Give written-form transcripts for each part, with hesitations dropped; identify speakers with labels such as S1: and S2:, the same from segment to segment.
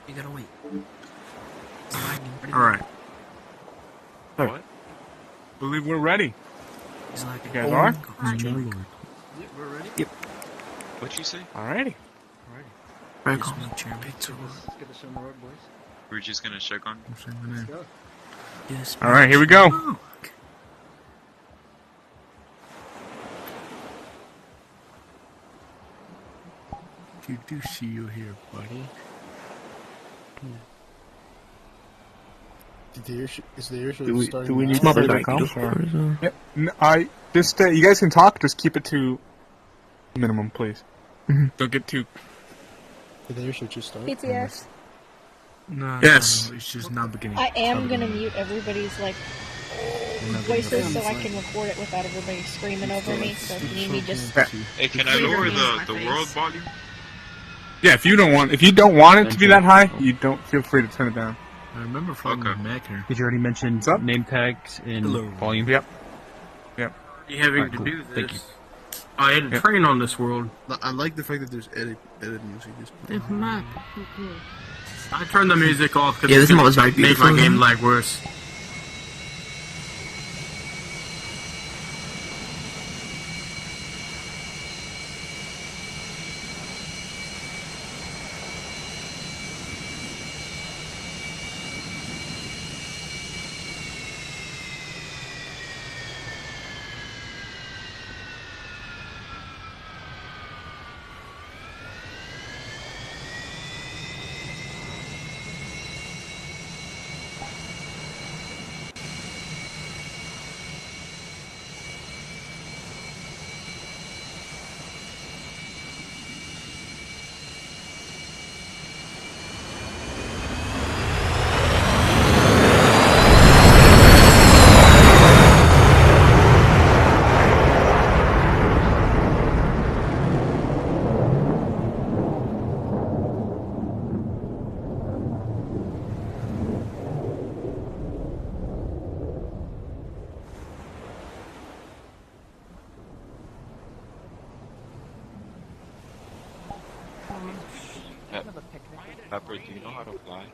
S1: You gotta wait.
S2: Alright.
S3: What?
S2: Believe we're ready.
S1: He's like,
S2: You guys are?
S1: Yep, we're ready. Yep.
S3: What'd you say?
S2: Alrighty.
S1: Very cool. Chairman.
S4: Let's get the show on the road, boys.
S3: We're just gonna check on.
S4: Let's go.
S1: Yes.
S2: Alright, here we go.
S5: Good to see you here, buddy.
S4: Is the issue
S5: Do we
S4: starting
S5: need
S4: now?
S5: to
S2: Yep. Just you guys can talk. Just keep it to minimum, please. Don't get too.
S4: Did the issue just start?
S6: PTS.
S5: No,
S2: Yes.
S5: it's just not beginning.
S6: I am gonna mute everybody's voices so I can record it without everybody screaming over me. So if you need me, just
S3: Hey, can I lower the world volume?
S2: Yeah, if you don't want it to be that high, you don't feel free to turn it down.
S5: I remember finding
S3: Okay.
S5: the Mac here.
S7: Did you already mention
S2: What's up?
S7: name tags in
S1: Hello.
S7: volume?
S2: Yep.
S5: You having
S7: Alright, cool. Thank you.
S5: I had a train on this world.
S4: I like the fact that there's edit music.
S5: It's mad. I turned the music off because
S1: Yeah, this mod was very
S5: make
S1: beautiful.
S5: my game lag worse.
S3: Pepper, do you know how to fly?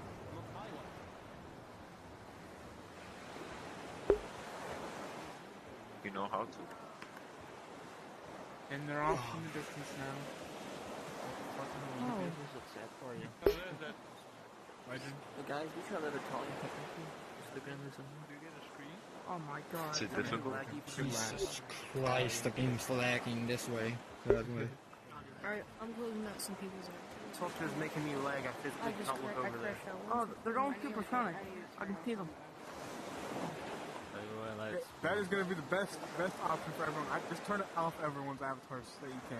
S3: You know how to?
S2: And they're off in the distance now. Legend.
S1: The guys, we try that Italian technically. Just look at this one. Do you get a screen?
S5: Oh my god.
S3: Is it difficult?
S8: Jesus Christ, the game's lagging this way. That way.
S6: Alright, I'm closing out some people's eyes.
S9: Software's making me lag. I physically can't look over there.
S5: Oh, they're going supersonic. I can see them.
S2: That is gonna be the best option for everyone. I just turn it off everyone's avatars so you can.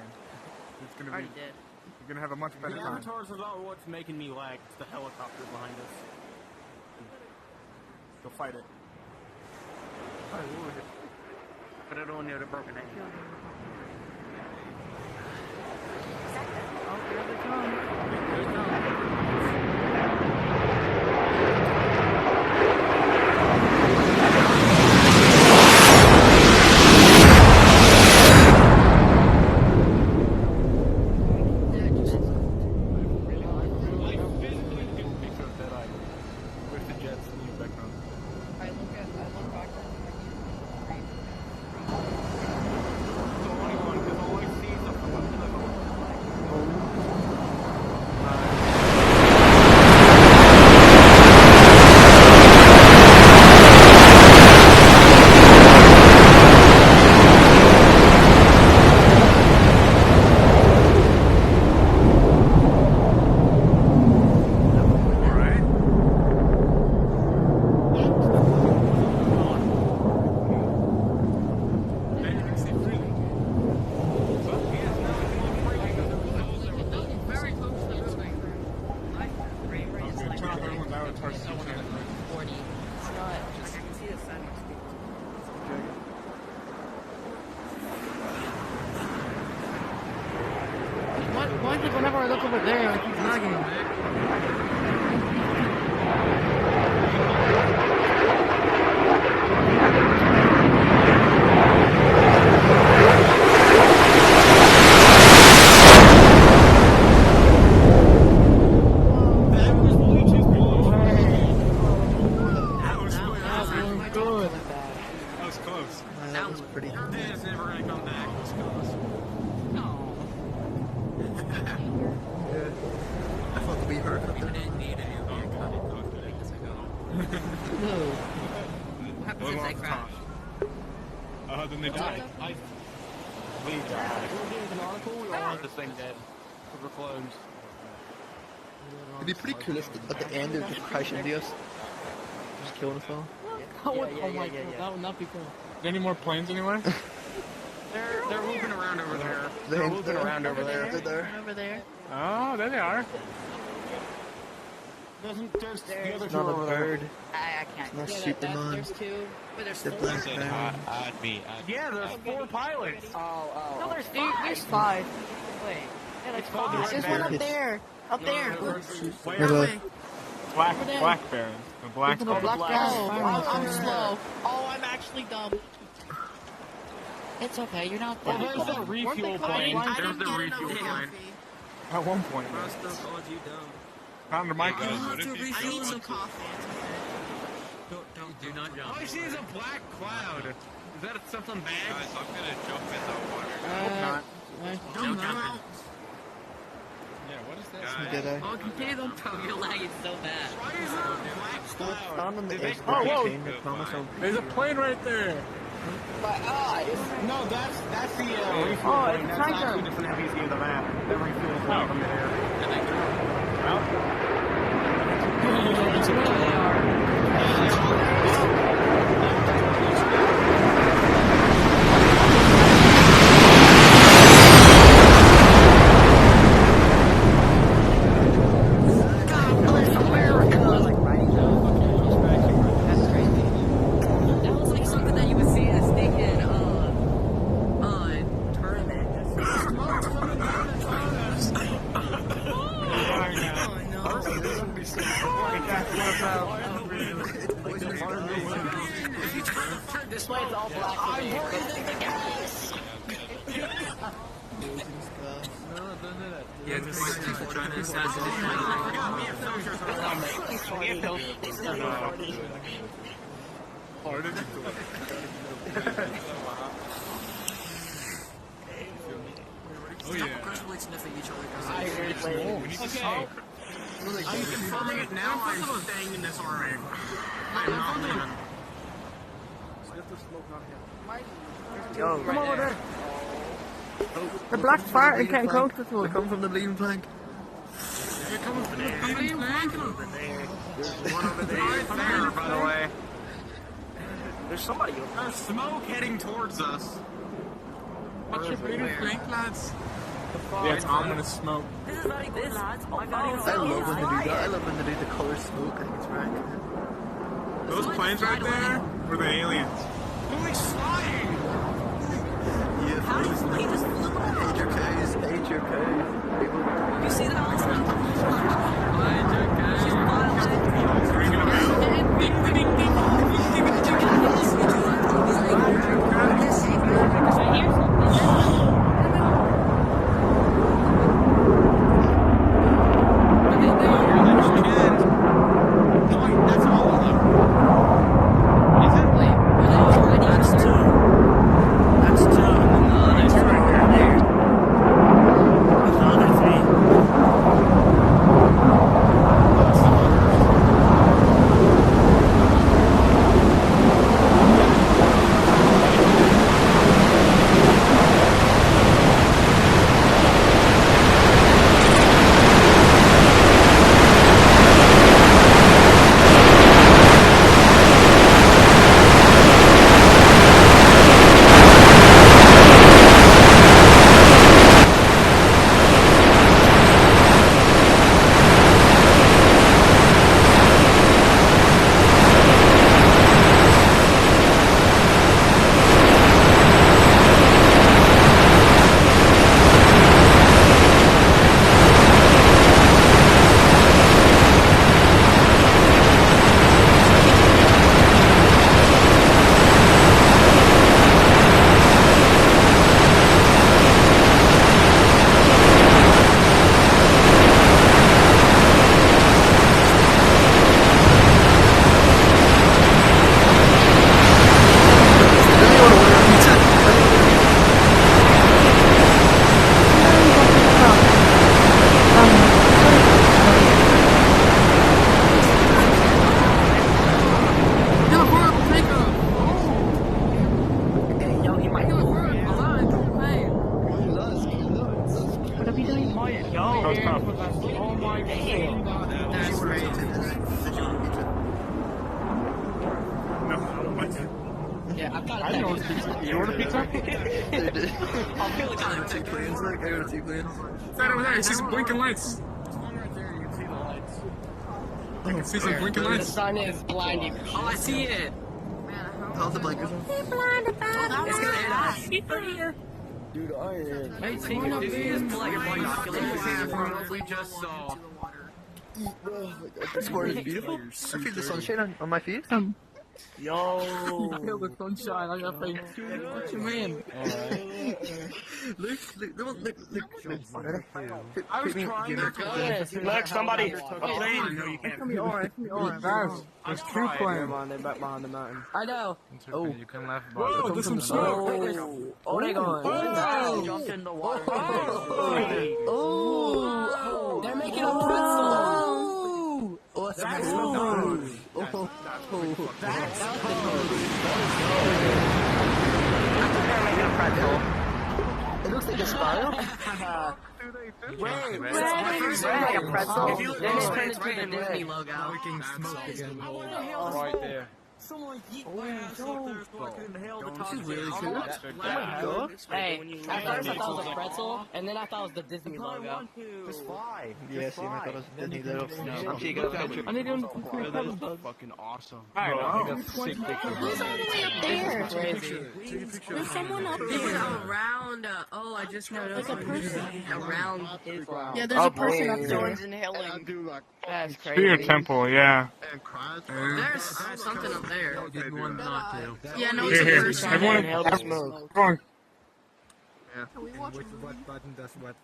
S2: It's gonna be. You're gonna have a much better
S9: The
S2: time.
S9: avatars are not what's making me lag. It's the helicopter behind us.
S2: Go fight it.
S9: I would. But I don't want to have a broken egg.
S5: Why is it whenever I look over there, I keep lagging?
S9: That was
S4: fuck we heard
S1: You didn't need a new haircut.
S4: No.
S1: What happens if they crash?
S2: Then they die.
S9: We died. This thing dead. We're closed.
S4: It'd be pretty cool if at the end it would just crash into us. Just killing us all.
S5: Oh my god, that would not be cool.
S2: Is there any more planes anywhere?
S9: They're moving around over there.
S4: They're
S9: moving around over there.
S4: They're there.
S6: Over there.
S2: Oh, there they are.
S9: There's the other
S4: It's
S9: two
S4: not a
S9: over there.
S4: bird.
S6: I can't.
S4: It's not
S6: Yeah,
S4: Superman.
S6: there's two. Wait, there's
S4: The
S6: four.
S4: Black Barron.
S3: Add me.
S9: Yeah, there's 4 pilots.
S6: No, there's five. Wait. Yeah, there's
S9: called the
S6: five.
S9: Red
S6: There's one
S9: Baron.
S6: up there. Up there.
S4: Where the-
S2: Black Barons. The black
S6: The Black
S2: Barons.
S6: Barron. I'm slow. Oh, I'm actually dumb. It's okay, you're not that
S9: There's the refuel plane. There's the refuel plane.
S2: At one point.
S1: I still called you dumb.
S2: Not under my
S3: Guys,
S2: gun.
S3: what if you
S1: I
S3: jump
S1: need some
S3: onto-
S1: coffee. Do not jump.
S9: All I see is a black cloud. Is that something bad?
S3: Guys, I'm gonna jump in the water.
S1: Don't jump.
S2: Yeah, what is that?
S3: Guys,
S4: Did I?
S1: Oh, continue them, bro. You're lagging so bad.
S9: Why is there a black
S4: Stand
S9: cloud?
S4: on the edge of
S2: Oh,
S4: the
S2: whoa.
S4: chain. I promise I'll.
S2: There's a plane right there.
S9: No, that's the refuel plane. That's not two different heavies near the map. The refuel plane from there.
S1: That was like something that you would see in a sneaking, tournament.
S6: This way it's all black. I'm worried in the gas.
S1: Yeah, because people trying to assassinate my
S2: Oh yeah.
S1: aggressively sniffing each other.
S9: Okay. I'm confirming it now. I'm staying in this RA. I'm not leaving.
S1: Yo, come over there.
S5: The black fire getting close to
S4: They come from the bleeding flank.
S9: There's one over there. Right there, by the way.
S1: There's somebody over
S9: There's smoke heading towards us.
S5: What's your favorite flank, lads?
S2: Yeah, it's ominous smoke.
S1: This is very good, lads. Oh my
S4: I
S1: god,
S4: love when they do that. I love when they do the color smoke. I think it's rank.
S2: Those planes right there were the aliens.
S9: Who's flying?
S4: Yeah,
S1: How did he just flew out?
S4: HRKs, HRKs.
S1: You see that, Alex? She's violent.
S9: That's all of them. Is it?
S1: That's two. That's two. There's two right there. There's another three.
S8: I've got
S2: I know. You order pizza?
S4: I'll feel like I have 2 planes. Like, I got 2 planes.
S5: It's right over there. I see some blinking lights.
S8: right there, you can see the lights.
S5: I can see some blinking
S8: The
S5: lights.
S8: sun is blinding.
S1: Oh, I see it.
S4: All the blinkers on.
S1: It's gonna hit us.
S8: Dude, I am.
S1: Hey, take it easy. Just pull out your binoculars. Probably just saw.
S4: This morning is beautiful. I feel the sunshine on my face.
S5: Yo. I feel the sunshine on your face. What you mean?
S4: Look.
S5: I was trying to
S8: Look, somebody.
S2: Guys, there's 2 planes.
S8: I know.
S5: You can laugh about it. Whoa, there's some snow.
S8: Oh, they going.
S1: Jumped in the water.
S8: Oh, they're making a pretzel.
S4: Oh, that's
S8: That's
S4: a
S8: smooth.
S4: It looks like a spiral.
S8: Wait,
S1: Like
S8: a pretzel.
S1: If you look
S8: Then it's
S1: close,
S8: turned
S1: it's
S8: into
S1: right
S8: the
S1: the Disney
S8: bread.
S1: logo.
S5: Right there.
S4: This is really cool.
S8: Hey, at first I thought it was a pretzel, and then I thought it was the Disney logo.
S4: Just fly. Yeah, see, I thought it was Disney little. I'm sure you got a picture.
S5: I need to
S9: Fucking awesome.
S5: I know. Sick picture.
S6: Who's all the way up there?
S8: Crazy.
S6: There's someone up
S1: This is
S6: there.
S1: around. Oh, I just noticed.
S6: Like a person.
S1: Around.
S6: Yeah, there's a person up there.
S8: Someone's inhaling. That's
S2: Spear
S8: crazy.
S2: temple, yeah.
S1: There's something up there.
S5: Not to.
S6: Yeah, no,
S2: Here,
S6: it's a
S2: here.
S6: person.
S2: Everyone,
S8: Inhale the smoke.
S2: everyone.
S8: What button does what?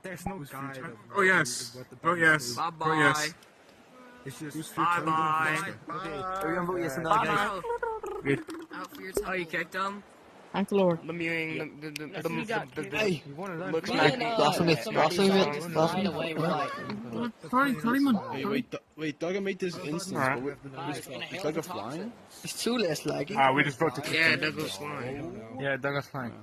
S8: There's no guide.
S5: Oh yes. Oh yes.
S1: Bye
S5: Oh yes.
S1: bye.
S8: It's just
S1: Bye bye.
S4: Remember, yes, and
S1: Bye
S4: guys.
S1: bye. Out for your time. Oh, you kicked him?
S6: Thank the Lord.
S8: the mewing. The
S4: Hey,
S8: looks
S4: me
S8: like
S4: and, last minute, last minute, last
S8: find a way
S4: minute.
S8: like.
S5: Sorry, man.
S7: Wait, Duggan made this instance,
S2: Alright.
S7: it's like a flying?
S4: It's too less laggy.
S2: We just vote to kick
S1: Yeah,
S2: him.
S1: Douglas flying.
S2: Yeah, Douglas fine.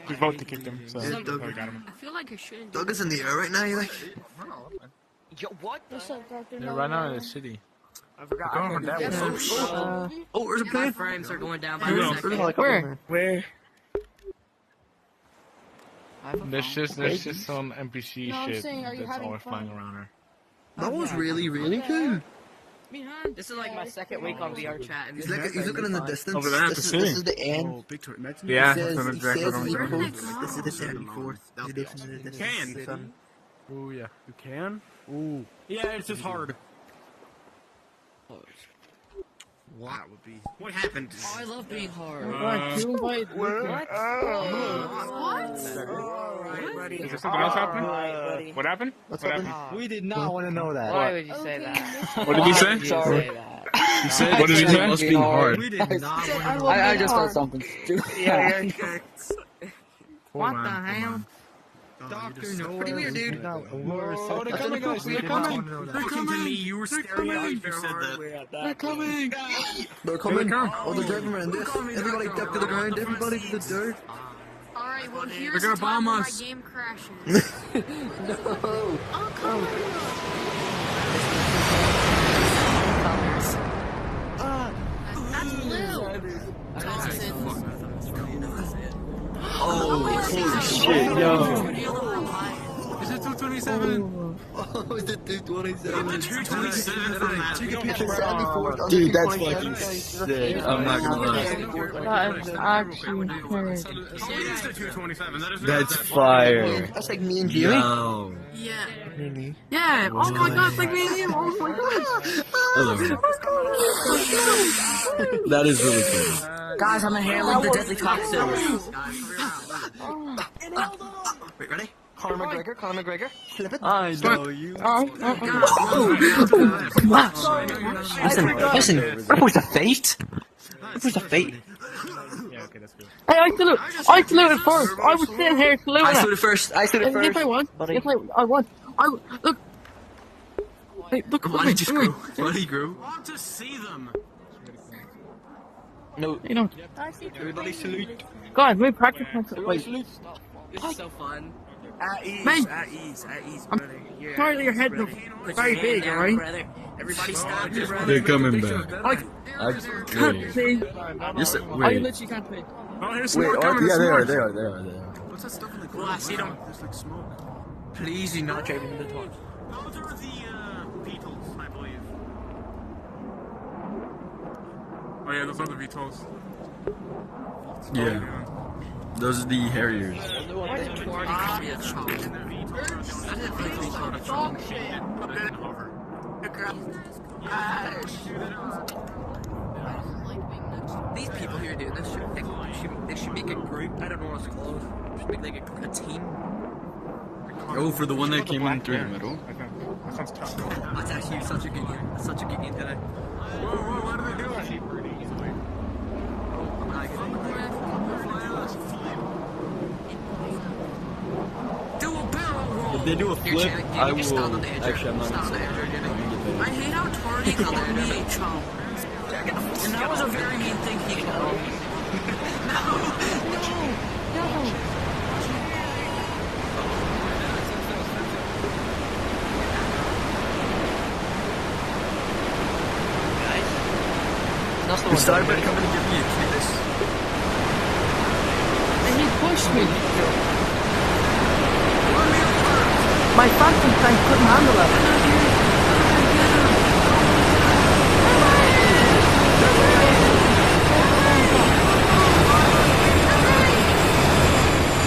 S2: We vote to kick him, so.
S4: Yeah, Doug-
S2: we got him.
S1: I feel like I shouldn't.
S4: Doug is in the air right now, you like?
S8: Yo, what?
S6: What's up, Dr.
S5: They're right out of the city.
S2: Going for that one.
S4: Oh, where's a
S1: My
S4: plane?
S1: frames are going down by
S2: You
S1: the
S2: will.
S4: There's a
S1: second.
S4: helicopter.
S5: Where?
S7: There's just some NPC
S6: No, I'm
S7: shit
S6: saying, are you
S7: that's
S6: having
S7: always
S6: fun?
S7: flying around her.
S4: That was really, really cool.
S1: This is like my second week on VR chat. And
S4: He's looking in the distance.
S5: Over there at
S4: This
S5: the
S4: is
S5: city.
S4: the end.
S7: Victor, imagine
S2: Yeah,
S4: He
S2: that's
S4: says,
S2: what
S4: he
S2: exactly
S4: says
S2: what I'm
S4: he
S2: saying.
S4: quotes, this is the dead forth. He lives in the distance. The sun.
S7: Oh yeah.
S9: You can?
S7: Ooh.
S9: Yeah, it's just hard.
S7: That would be.
S9: What happened?
S1: Oh, I love being hard.
S6: What?
S2: Is there something else happening? What happened?
S4: What's
S2: What
S4: happening?
S2: happened?
S8: We did not want to know that.
S1: Why would you say that?
S5: What did he say?
S8: Say that.
S5: He said, what did he say? Must be hard.
S8: We did not want to know
S6: I just
S8: that.
S6: thought something.
S1: Yeah,
S5: What
S1: the hell?
S8: Doctor, no.
S4: Pretty weird, dude.
S8: Oh, they're coming, guys. They're coming.
S9: Looking to me, you were staring at me. You said that.
S5: They're coming.
S4: They're coming.
S5: come.
S4: Oh, they're driving around this. Everybody duck to the ground. Everybody to the dirt.
S10: Alright, well here's
S5: They're gonna
S10: the time
S5: bomb
S10: when
S5: us.
S10: my game crashes.
S4: No.
S10: Oh, come on. That's blue. Thompson.
S4: Oh, holy shit, yo.
S5: Is it 227?
S4: Oh, is it 227?
S5: 227 from that.
S4: It's a 74.
S7: Dude, that's fucking sick.
S5: I'm not gonna lie.
S6: That is actually crazy.
S5: So it is the 227. That is
S7: That's fire.
S4: That's like me and Jimmy.
S5: Yo.
S10: Yeah.
S4: Really?
S5: Yeah. Oh my god, it's like me and you. Oh my gosh.
S7: That is really cool.
S1: Guys, I'm inhaling the deadly toxin.
S4: Wait, ready? Conor McGregor. Flip it.
S7: I know you.
S4: Listen. What was the fate? What was the fate?
S5: Yeah, okay, that's good.
S6: Hey, I saluted first. I was sitting here saluting
S4: I
S6: it.
S4: stood it first. I stood it
S6: Yes,
S4: first.
S6: I won.
S4: Buddy.
S6: Yes, I won. Look. Hey, look.
S4: Buddy just grew. Buddy grew.
S5: I want to see them.
S4: No.
S6: You know,
S4: Everybody salute.
S6: guys, we practice.
S4: Wait.
S1: This is so fun.
S9: At ease,
S6: Mate.
S9: at ease,
S6: I'm-
S9: buddy.
S5: Apparently your head looks very big, alright?
S10: Everybody stop.
S7: They're coming back.
S5: I can't see.
S7: Yes,
S5: I
S7: wait.
S5: literally can't see.
S2: Oh, here's
S7: Wait,
S2: more
S7: oh,
S2: coming.
S7: yeah, they
S2: there's
S7: are,
S2: more.
S7: they are.
S9: What's that stuff in the
S10: Oh,
S9: corner?
S10: I see them.
S9: There's like smoke.
S4: Please do not trade me the torch.
S9: Those are the beetles, I believe.
S2: Oh yeah, those are the VTOLs.
S7: Yeah. Those are the Harriers.
S4: These people here, dude, they should make a group. I don't know what it's called. Should make like a team.
S7: Oh, for the one that came in through the middle.
S2: That sounds tough.
S4: That's actually such a good game. That's such a good game today.
S2: Whoa, what are they doing?
S10: Do a barrel roll.
S7: If they do a flip, I will. Actually, I'm not gonna say
S10: I hate how Tardy called me a chump. And that was a very mean thing he called me. No.
S4: That's the
S7: Is Cyber coming to give me a kiss?
S5: And he pushed me. My phantom tank couldn't handle it.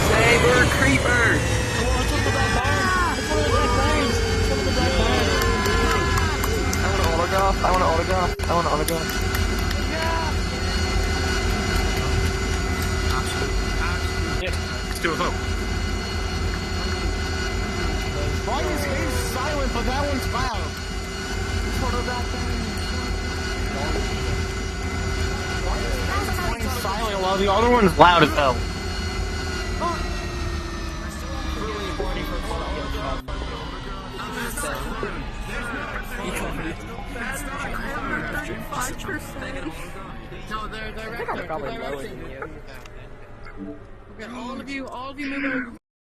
S4: Saber creeper. I want an autograph.
S2: Let's do a vote.
S9: Why is his silent, but that one's loud? One's silent while the other one's loud as hell.
S5: No, they're right there. Okay, all of you move over.